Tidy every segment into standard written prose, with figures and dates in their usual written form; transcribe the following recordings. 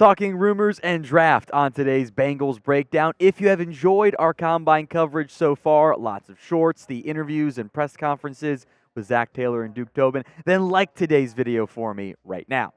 Talking rumors and draft on today's Bengals breakdown. If you have enjoyed our combine coverage so far, lots of shorts, the interviews and press conferences with Zach Taylor and Duke Tobin, then like today's video for me right now.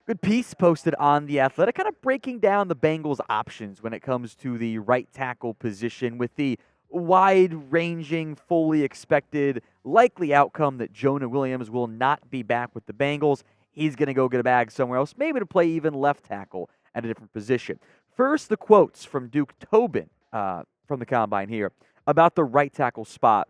Good piece posted on The Athletic, kind of breaking down the Bengals' options when it comes to the right tackle position with the wide-ranging, fully expected, likely outcome that Jonah Williams will not be back with the Bengals. He's going to go get a bag somewhere else, maybe to play even left tackle at a different position. First, the quotes from Duke Tobin from the Combine here about the right tackle spot.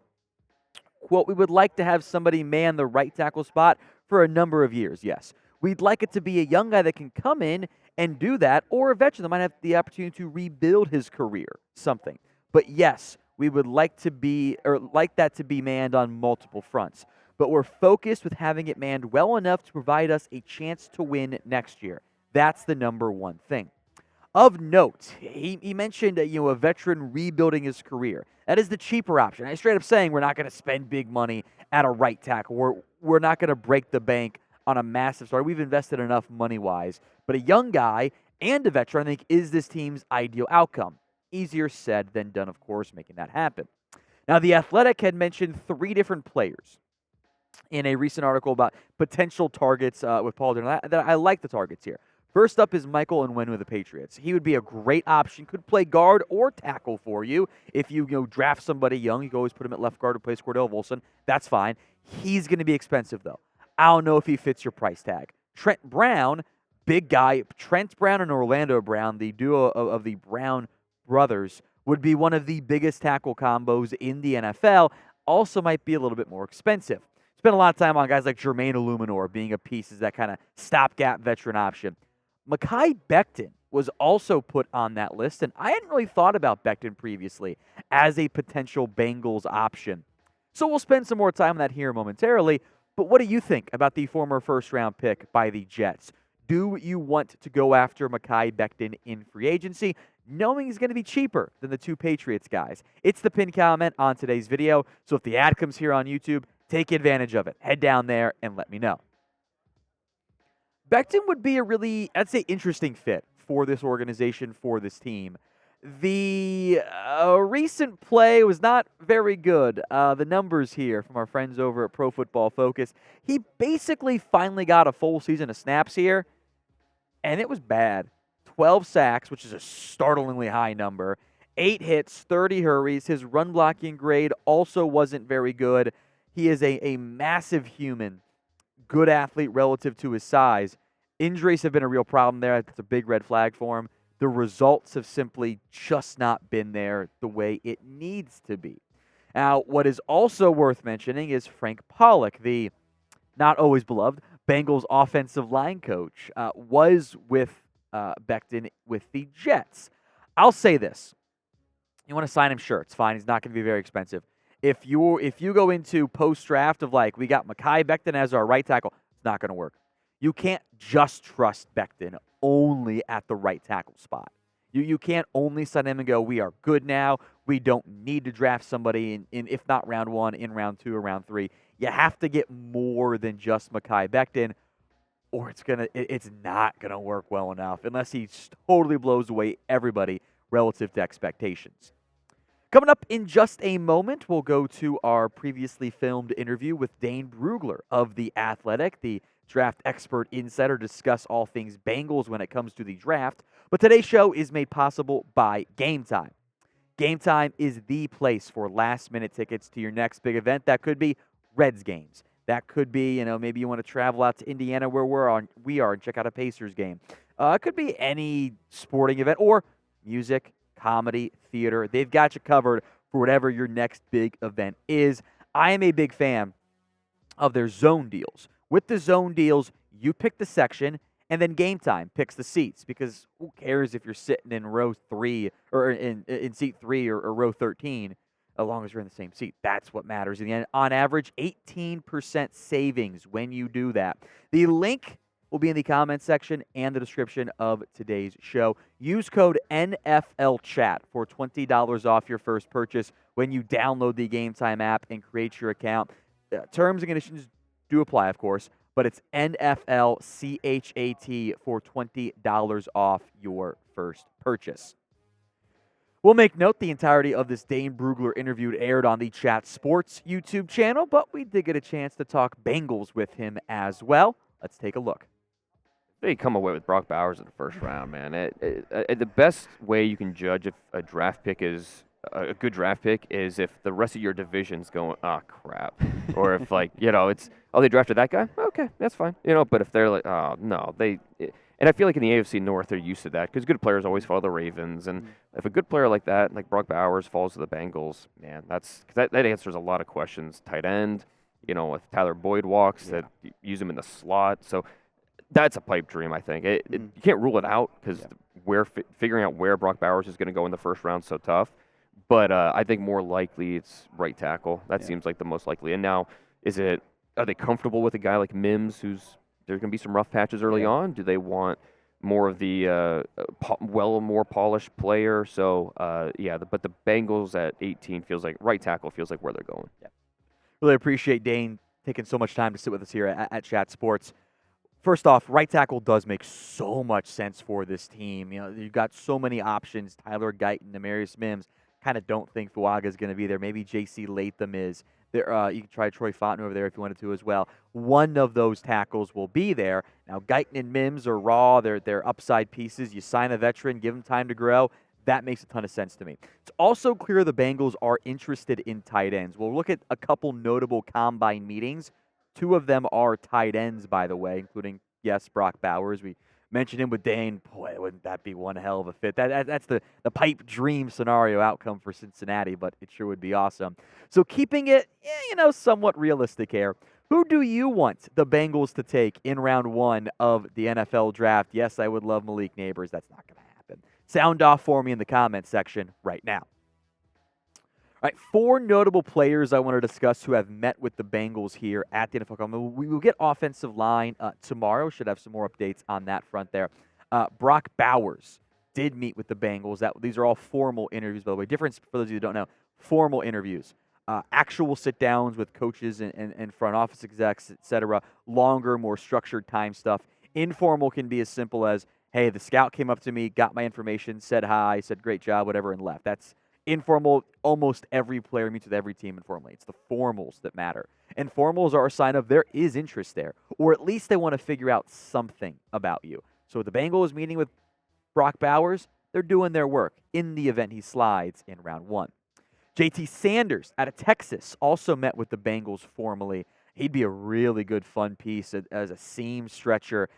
Quote, "We would like to have somebody man the right tackle spot for a number of years, yes. We'd like it to be a young guy that can come in and do that, or a veteran that might have the opportunity to rebuild his career, something. But yes, we would like that to be manned on multiple fronts. But we're focused with having it manned well enough to provide us a chance to win next year. That's the number one thing." Of note, he mentioned a veteran rebuilding his career. That is the cheaper option. I straight up saying we're not going to spend big money at a right tackle. We're not going to break the bank on a massive star. We've invested enough money-wise. But a young guy and a veteran, I think, is this team's ideal outcome. Easier said than done, of course, making that happen. Now, The Athletic had mentioned 3 different players in a recent article about potential targets with Paul Dane. I like the targets here. First up is Michael Onwenu of the Patriots. He would be a great option. Could play guard or tackle for you. If you draft somebody young, you can always put him at left guard or place Cordell Volson. That's fine. He's going to be expensive, though. I don't know if he fits your price tag. Trent Brown, big guy. Trent Brown and Orlando Brown, the duo of the Brown brothers, would be one of the biggest tackle combos in the NFL. Also might be a little bit more expensive. Spent a lot of time on guys like Jermaine Illuminor being a piece as that kind of stopgap veteran option. Mekhi Becton was also put on that list, and I hadn't really thought about Becton previously as a potential Bengals option. So we'll spend some more time on that here momentarily. But what do you think about the former first-round pick by the Jets? Do you want to go after Mekhi Becton in free agency, knowing he's going to be cheaper than the 2 Patriots guys? It's the pinned comment on today's video. So if the ad comes here on YouTube, take advantage of it. Head down there and let me know. Becton would be a really, I'd say, interesting fit for this organization, for this team. The recent play was not very good. The numbers here from our friends over at Pro Football Focus. He basically finally got a full season of snaps here, and it was bad. 12 sacks, which is a startlingly high number. 8 hits, 30 hurries. His run blocking grade also wasn't very good. He is a massive human, good athlete relative to his size. Injuries have been a real problem there. That's a big red flag for him. The results have simply just not been there the way it needs to be. Now, what is also worth mentioning is Frank Pollock, the not always beloved Bengals offensive line coach, was with Becton with the Jets. I'll say this. You want to sign him? Sure, it's fine. He's not going to be very expensive. If you go into post-draft of like, we got Mekhi Becton as our right tackle, it's not going to work. You can't just trust Becton only at the right tackle spot. You can't only sign him and go, we are good now. We don't need to draft somebody in if not round 1, in round 2 or round 3. You have to get more than just Mekhi Becton, or it's not gonna work well enough unless he totally blows away everybody relative to expectations. Coming up in just a moment, we'll go to our previously filmed interview with Dane Brugler of The Athletic, the draft expert insider, discuss all things Bengals when it comes to the draft. But today's show is made possible by Game Time. Game Time is the place for last-minute tickets to your next big event. That could be Reds games. That could be, maybe you want to travel out to Indiana where we are and check out a Pacers game. It could be any sporting event or music, comedy, theater. They've got you covered for whatever your next big event is. I am a big fan of their zone deals. With the zone deals, you pick the section, and then Game Time picks the seats, because who cares if you're sitting in row 3 or in seat 3 or row 13, as long as you're in the same seat. That's what matters. In the end, on average, 18% savings when you do that. The link will be in the comments section and the description of today's show. Use code NFLChat for $20 off your first purchase when you download the Game Time app and create your account. Terms and conditions do apply, of course. but it's NFLCHAT for $20 off your first purchase. We'll make note the entirety of this Dane Brugler interview aired on the Chat Sports YouTube channel, but we did get a chance to talk Bengals with him as well. Let's take a look. They come away with Brock Bowers in the first round, man. The best way you can judge if a draft pick is a good draft pick is if the rest of your division's going, oh, crap. Or if, like, it's, oh, they drafted that guy? Okay, that's fine. But if they're like, oh, no, and I feel like in the AFC North, they're used to that because good players always follow the Ravens. And if a good player like that, like Brock Bowers, falls to the Bengals, man, that answers a lot of questions. Tight end, if Tyler Boyd walks, that use him in the slot. So that's a pipe dream, I think. You can't rule it out because figuring out where Brock Bowers is going to go in the first round is so tough. But I think more likely it's right tackle. That seems like the most likely. And now, are they comfortable with a guy like Mims who's – there's going to be some rough patches early on? Do they want more of the more polished player? So, but the Bengals at 18 right tackle feels like where they're going. Yeah. Really appreciate Dane taking so much time to sit with us here at Chat Sports. First off, right tackle does make so much sense for this team. You've got so many options. Tyler Guyton, Demarius Mims. Kind of don't think Fuaga is going to be there. Maybe J.C. Latham is. There, you can try Troy Fontenot over there if you wanted to as well. One of those tackles will be there. Now, Guyton and Mims are raw. They're upside pieces. You sign a veteran, give him time to grow. That makes a ton of sense to me. It's also clear the Bengals are interested in tight ends. We'll look at a couple notable combine meetings. Two of them are tight ends, by the way, including, yes, Brock Bowers. We mentioned him with Dane. Boy, wouldn't that be one hell of a fit? That's the pipe dream scenario outcome for Cincinnati, but it sure would be awesome. So keeping it, somewhat realistic here, who do you want the Bengals to take in round 1 of the NFL draft? Yes, I would love Malik Neighbors. That's not going to happen. Sound off for me in the comments section right now. All right, 4 notable players I want to discuss who have met with the Bengals here at the NFL Combine. We will get offensive line tomorrow. Should have some more updates on that front there. Brock Bowers did meet with the Bengals. These are all formal interviews, by the way. Difference for those of you who don't know, formal interviews. Actual sit-downs with coaches and front office execs, etc. Longer, more structured time stuff. Informal can be as simple as, hey, the scout came up to me, got my information, said hi, said great job, whatever, and left. That's informal. Almost every player meets with every team informally. It's the formals that matter. And formals are a sign of there is interest there, or at least they want to figure out something about you. So the Bengals meeting with Brock Bowers, they're doing their work in the event he slides in round 1. JT Sanders out of Texas also met with the Bengals formally. He'd be a really good fun piece as a seam stretcher.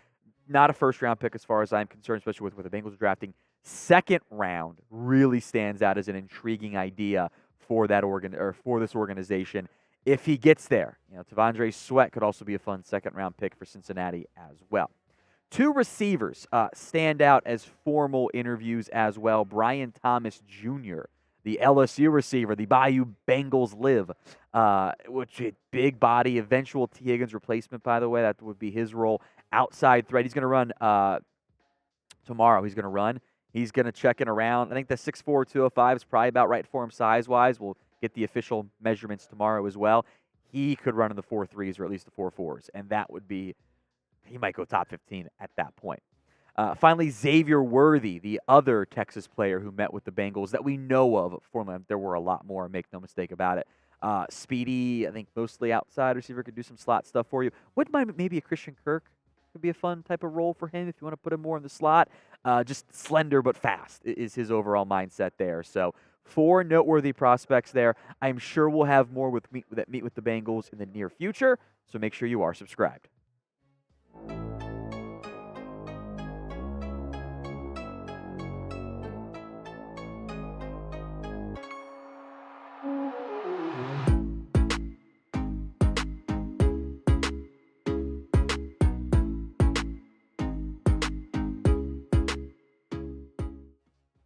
Not a first-round pick as far as I'm concerned, especially with the Bengals drafting. Second round really stands out as an intriguing idea for this organization. If he gets there, Tavondre Sweat could also be a fun second-round pick for Cincinnati as well. 2 receivers stand out as formal interviews as well. Brian Thomas Jr., the LSU receiver, the Bayou Bengals live, which is big body, eventual T. Higgins replacement, by the way. That would be his role. Outside threat. He's going to run tomorrow. He's going to run. He's going to check in around. I think the 6'4", 205 is probably about right for him size-wise. We'll get the official measurements tomorrow as well. He could run in the 4.3s or at least the 4.4s, and that would be – he might go top 15 at that point. Finally, Xavier Worthy, the other Texas player who met with the Bengals that we know of. Formerly, there were a lot more, make no mistake about it. Speedy, I think mostly outside receiver, could do some slot stuff for you. Wouldn't mind maybe a Christian Kirk. Could be a fun type of role for him if you want to put him more in the slot. Just slender but fast is his overall mindset there. So 4 noteworthy prospects there. I'm sure we'll have more that meet with the Bengals in the near future, so make sure you are subscribed.